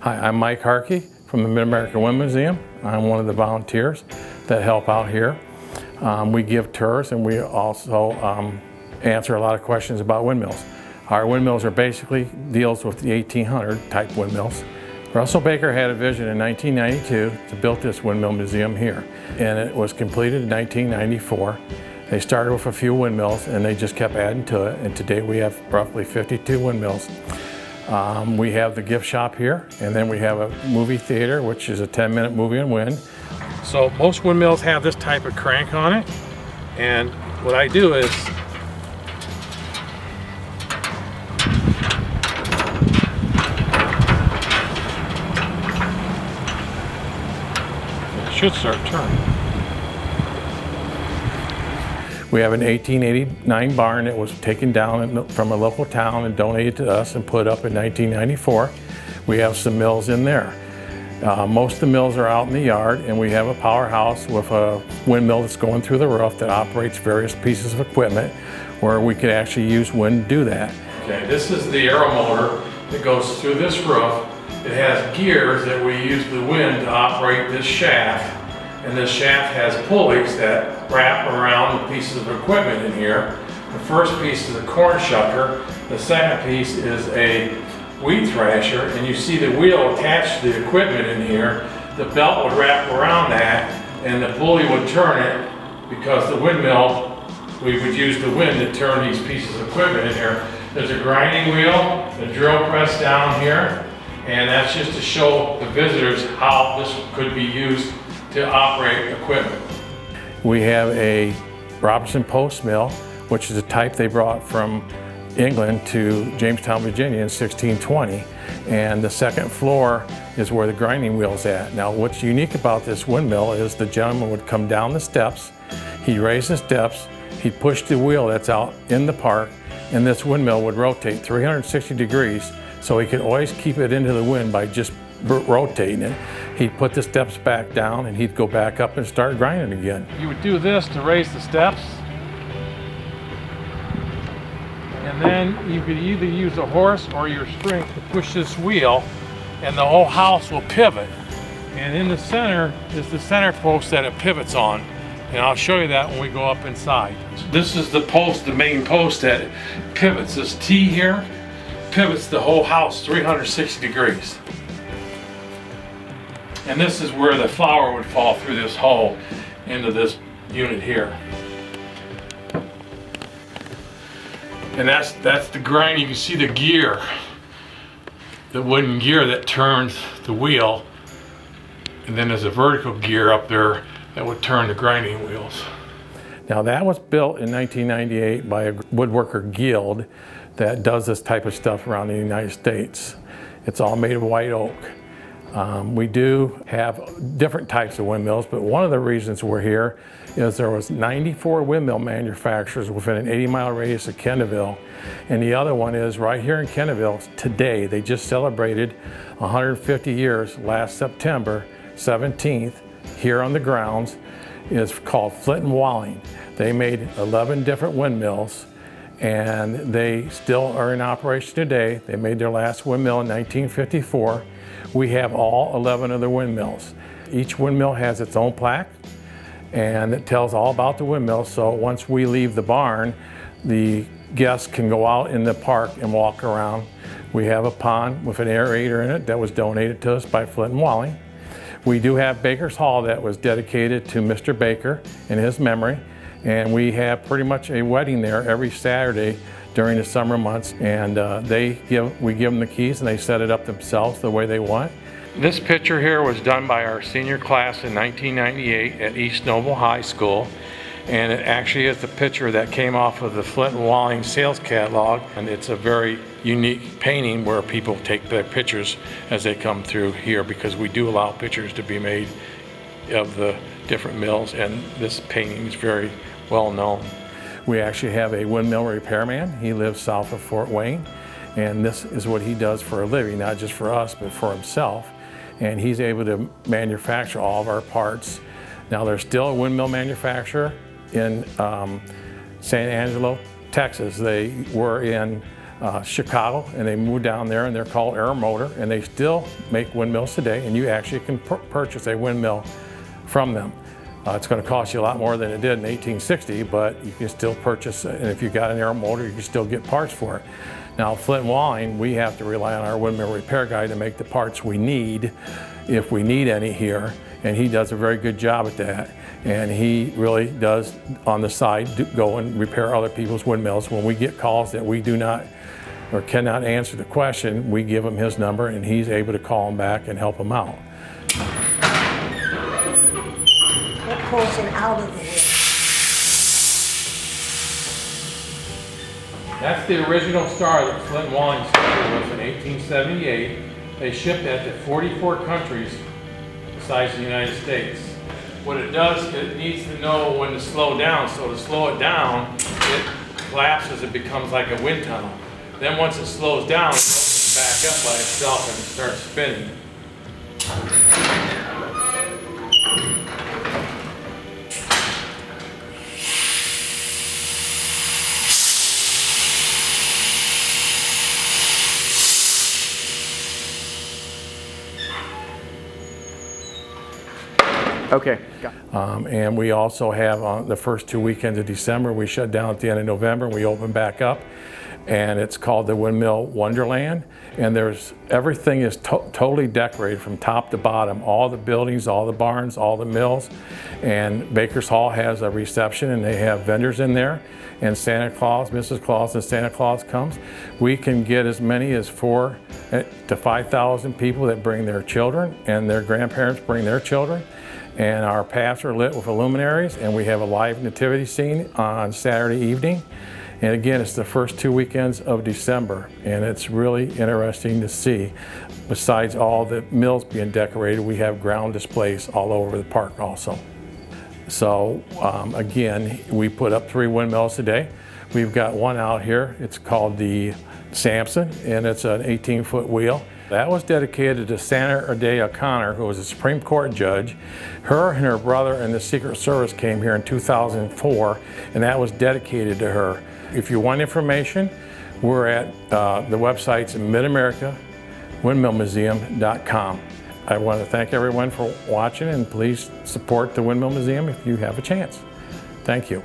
Hi, I'm Mike Harkey from the Mid-American Wind Museum. I'm one of the volunteers that help out here. We give tours and we also answer a lot of questions about windmills. Our windmills are basically deals with the 1800 type windmills. Russell Baker had a vision in 1992 to build this windmill museum here, and it was completed in 1994. They started with a few windmills and they just kept adding to it, and today we have roughly 52 windmills. We have the gift shop here, and then we have a movie theater, which is a 10-minute movie on wind. So most windmills have this type of crank on it, and what I do is it should start turning. We have an 1889 barn that was taken down from a local town and donated to us and put up in 1994. We have some mills in there. Most of the mills are out in the yard, and we have a powerhouse with a windmill that's going through the roof that operates various pieces of equipment where we could actually use wind to do that. Okay, this is the aero motor that goes through this roof. It has gears that we use the wind to operate this shaft. And this shaft has pulleys that wrap around the pieces of equipment in here. The first piece is a corn shucker. The second piece is a wheat thrasher, and you see the wheel attached to the equipment in here. The belt would wrap around that, and the pulley would turn it because the windmill, we would use the wind to turn these pieces of equipment in here. There's a grinding wheel, the drill press down here, and that's just to show the visitors how this could be used to operate equipment. We have a Robertson Post Mill, which is a type they brought from England to Jamestown, Virginia in 1620. And the second floor is where the grinding wheel's at. Now what's unique about this windmill is the gentleman would come down the steps, he'd raise the steps, he'd push the wheel that's out in the park, and this windmill would rotate 360 degrees, so he could always keep it into the wind by just rotating it. He'd put the steps back down and he'd go back up and start grinding again. You would do this to raise the steps, and then you could either use a horse or your strength to push this wheel, and the whole house will pivot. And in the center is the center post that it pivots on, and I'll show you that when we go up inside. This is the post, the main post that pivots. This T here pivots the whole house 360 degrees. And this is where the flour would fall through this hole into this unit here. And that's the grind. You can see the gear, the wooden gear that turns the wheel. And then there's a vertical gear up there that would turn the grinding wheels. Now that was built in 1998 by a woodworker guild that does this type of stuff around the United States. It's all made of white oak. We do have different types of windmills, but one of the reasons we're here is there was 94 windmill manufacturers within an 80-mile radius of Kendallville, and the other one is right here in Kendallville today. They just celebrated 150 years last September 17th here on the grounds. It's called Flint and Walling. They made 11 different windmills, and they still are in operation today. They made their last windmill in 1954. We have all 11 of the windmills. Each windmill has its own plaque, and it tells all about the windmill. So once we leave the barn, the guests can go out in the park and walk around. We have a pond with an aerator in it that was donated to us by Flint and Walling. We do have Baker's Hall that was dedicated to Mr. Baker in his memory, and we have pretty much a wedding there every Saturday during the summer months, and we give them the keys and they set it up themselves the way they want. This picture here was done by our senior class in 1998 at East Noble High School, and it actually is the picture that came off of the Flint and Walling sales catalog, and it's a very unique painting where people take their pictures as they come through here, because we do allow pictures to be made of the different mills, and this painting is very well known. We actually have a windmill repairman. He lives south of Fort Wayne, and this is what he does for a living, not just for us, but for himself. And he's able to manufacture all of our parts. Now there's still a windmill manufacturer in San Angelo, Texas. They were in Chicago, and they moved down there, and they're called Air Motor, and they still make windmills today, and you actually can purchase a windmill from them. It's going to cost you a lot more than it did in 1860, but you can still purchase it, and if you got an Air Motor, you can still get parts for it. Now, Flint and Walling, we have to rely on our windmill repair guy to make the parts we need, if we need any here, and he does a very good job at that. And he really does, on the side, go and repair other people's windmills. When we get calls that we do not or cannot answer the question, we give him his number, and he's able to call them back and help them out. What pulls it out of the wheel? That's the original star that Flint and Walling started with in 1878. They shipped that to 44 countries besides the United States. What it does, it needs to know when to slow down. So to slow it down, it collapses, it becomes like a wind tunnel. Then once it slows down, it opens back up by itself and it starts spinning. Okay. And we also have on the first 2 weekends of December, we shut down at the end of November, we open back up, and it's called the Windmill Wonderland. And everything is totally decorated from top to bottom, all the buildings, all the barns, all the mills. And Baker's Hall has a reception, and they have vendors in there. And Santa Claus, Mrs. Claus and Santa Claus comes. We can get as many as 4,000 to 5,000 people that bring their children, and their grandparents bring their children. And our paths are lit with luminaries, and we have a live nativity scene on Saturday evening. And again, it's the first 2 weekends of December, and it's really interesting to see. Besides all the mills being decorated, we have ground displays all over the park also. So again, we put up 3 windmills today. We've got one out here. It's called the Samson, and it's an 18-foot wheel. That was dedicated to Sandra Day O'Connor, who was a Supreme Court judge. Her and her brother and the Secret Service came here in 2004, and that was dedicated to her. If you want information, we're at the website's MidAmericaWindmillMuseum.com. I want to thank everyone for watching, and please support the Windmill Museum if you have a chance. Thank you.